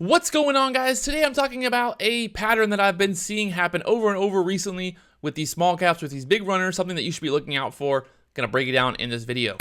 What's going on, guys? Today I'm talking about a pattern that I've been seeing happen over and over recently with these small caps, with these big runners, something that you should be looking out for. Gonna break it down in this video.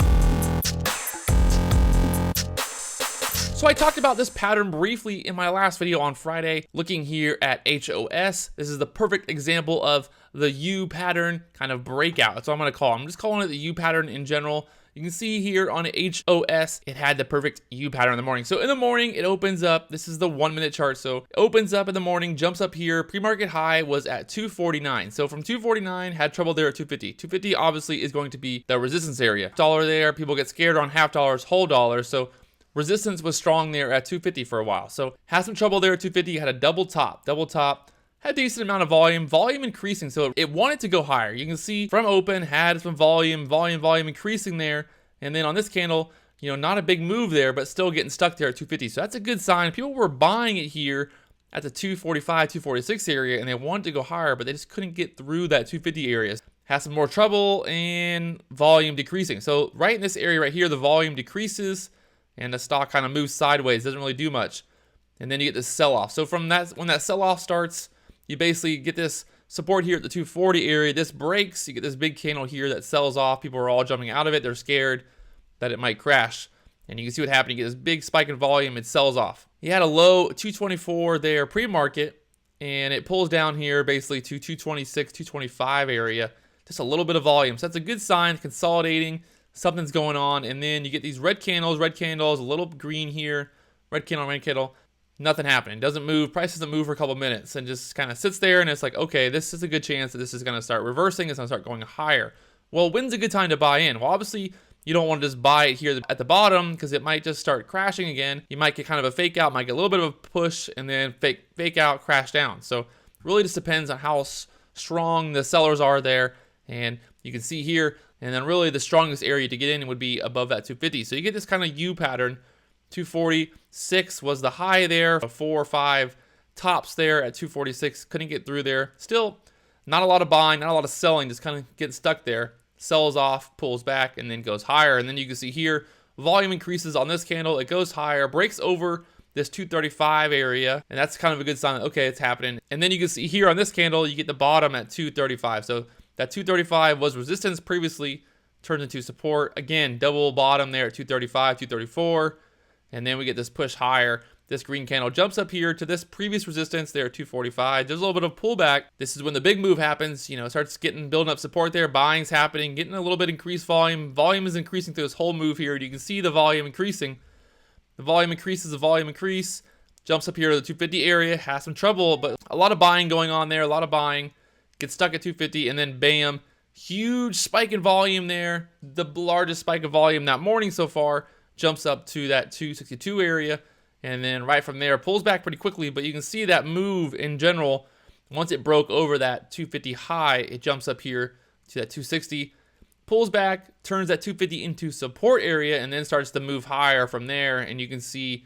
So I talked about this pattern briefly in my last video on Friday, looking here at HOS. This is the perfect example of the U pattern kind of breakout. That's what I'm gonna call it. I'm just calling it the U pattern in general. You can see here on HOS, it had the perfect U pattern in the morning. So in the morning, it opens up. This is the 1 minute chart. So it opens up in the morning, jumps up here. Pre-market high was at 249. So from 249, had trouble there at 250. 250 obviously is going to be the resistance area. Dollar there, people get scared on half dollars, whole dollars. So resistance was strong there at 250 for a while. So had some trouble there at 250, had a double top, had a decent amount of volume increasing. So it wanted to go higher. You can see from open, had some volume increasing there. And then on this candle, not a big move there, but still getting stuck there at 250. So that's a good sign. People were buying it here at the 245, 246 area, and they wanted to go higher, but they just couldn't get through that 250 areas. Has some more trouble and volume decreasing. So right in this area right here, the volume decreases and the stock kind of moves sideways, doesn't really do much. And then you get this sell-off. So from that, when that sell-off starts, you basically get this support here at the 240 area. This breaks, you get this big candle here that sells off. People are all jumping out of it. They're scared that it might crash. And you can see what happened. You get this big spike in volume, it sells off. You had a low 224 there pre-market, and it pulls down here basically to 226, 225 area. Just a little bit of volume. So that's a good sign, consolidating, something's going on. And then you get these red candles, a little green here, red candle. Nothing happening. Doesn't move. Price doesn't move for a couple minutes and just kind of sits there, and it's like, okay, this is a good chance that this is going to start reversing. It's going to start going higher. Well, when's a good time to buy in? Well, obviously, you don't want to just buy it here at the bottom because it might just start crashing again. You might get kind of a fake out, might get a little bit of a push, and then fake out, crash down. So it really just depends on how strong the sellers are there. And you can see here, and then really the strongest area to get in would be above that 250. So you get this kind of U pattern. 246 was the high there, 4 or 5 tops there at 246. Couldn't get through there. Still, not a lot of buying, not a lot of selling, just kind of getting stuck there. Sells off, pulls back, and then goes higher. And then you can see here, volume increases on this candle. It goes higher, breaks over this 235 area, and that's kind of a good sign that, okay, it's happening. And then you can see here on this candle, you get the bottom at 235. So that 235 was resistance previously, turned into support. Again, double bottom there at 235, 234. And then we get this push higher. This green candle jumps up here to this previous resistance there at 245. There's a little bit of pullback. This is when the big move happens. It starts building up support there. Buying's happening, getting a little bit increased volume. Volume is increasing through this whole move here. You can see the volume increasing. The volume increases, jumps up here to the 250 area, has some trouble, but a lot of buying going on there, gets stuck at 250, and then bam, huge spike in volume there. The largest spike of volume that morning so far. Jumps up to that 262 area, and then right from there pulls back pretty quickly. But you can see that move in general. Once it broke over that 250 high, it jumps up here to that 260, pulls back, turns that 250 into support area, and then starts to move higher from there. And you can see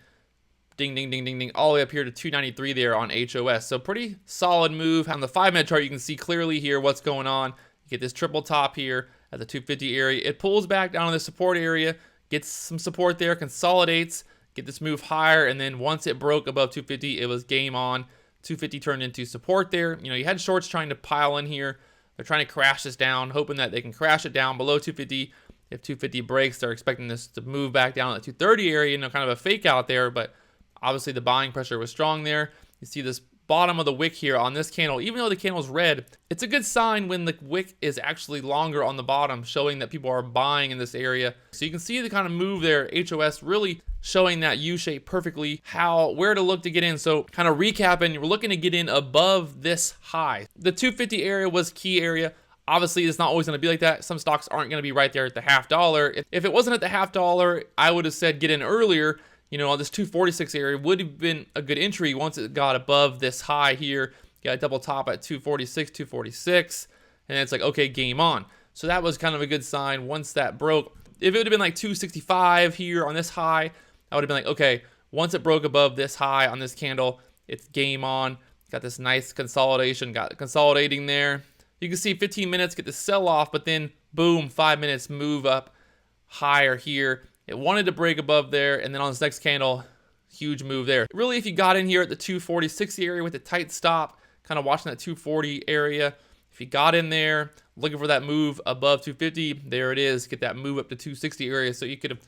ding, ding, ding, ding, ding, all the way up here to 293 there on HOS. So pretty solid move. On the 5-minute chart, you can see clearly here what's going on. You get this triple top here at the 250 area. It pulls back down on the support area, gets some support there, consolidates, get this move higher, and then once it broke above 250, it was game on. 250 turned into support there. You had shorts trying to pile in here. They're trying to crash this down, hoping that they can crash it down below 250. If 250 breaks, they're expecting this to move back down to the 230 area, kind of a fake out there, but obviously the buying pressure was strong there. You see this bottom of the wick here on this candle. Even though the candle's red, it's a good sign when the wick is actually longer on the bottom, showing that people are buying in this area. So you can see the kind of move there, HOS really showing that U shape perfectly, where to look to get in. So kind of recapping, we're looking to get in above this high. The 250 area was key area. Obviously, it's not always going to be like that. Some stocks aren't going to be right there at the half dollar. If it wasn't at the half dollar, I would have said get in earlier. On this 246 area would have been a good entry once it got above this high here. Got a double top at 246, and it's like, okay, game on. So that was kind of a good sign once that broke. If it would have been like 265 here on this high, I would have been like, okay, once it broke above this high on this candle, it's game on. Got this nice consolidation, got consolidating there. You can see 15 minutes get the sell off, but then boom, 5 minutes move up higher here. It wanted to break above there, and then on this next candle, Huge move there. Really, if you got in here at the 240-60 area with a tight stop, kind of watching that 240 area, if you got in there looking for that move above 250, there it is. Get that move up to 260 area. So you could have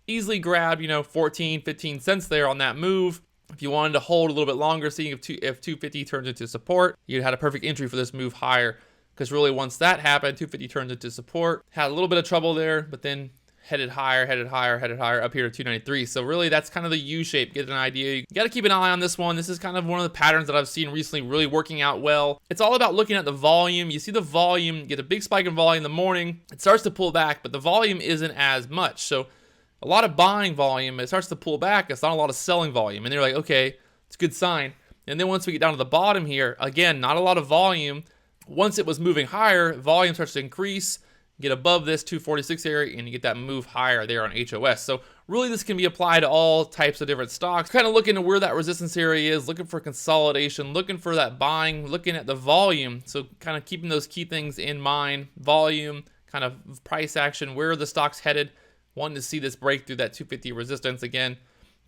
easily grabbed, 14, 15 cents there on that move. If you wanted to hold a little bit longer, seeing if 250 turns into support, you'd had a perfect entry for this move higher. Because really, once that happened, 250 turns into support. Had a little bit of trouble there, but then headed higher up here to 293. So really, that's kind of the U shape. Get an idea. You got to keep an eye on this one. This is kind of one of the patterns that I've seen recently really working out well. It's all about looking at the volume. You see the volume, get a big spike in volume in the morning. It starts to pull back, but the volume isn't as much. So a lot of buying volume, it starts to pull back. It's not a lot of selling volume. And they're like, okay, it's a good sign. And then once we get down to the bottom here, again, not a lot of volume. Once it was moving higher, volume starts to increase, get above this 246 area, and you get that move higher there on HOS. So really, this can be applied to all types of different stocks. Kind of looking at where that resistance area is, looking for consolidation, looking for that buying, looking at the volume. So kind of keeping those key things in mind. Volume, kind of price action, where are the stocks headed? Wanting to see this break through that 250 resistance again.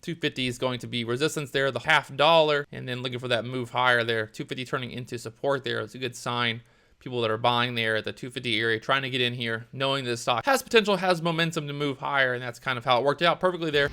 250 is going to be resistance there, the $0.50, and then looking for that move higher there. 250 turning into support there. It's a good sign. People that are buying there at the 250 area, trying to get in here, knowing this stock has potential, has momentum to move higher, and that's kind of how it worked out perfectly there.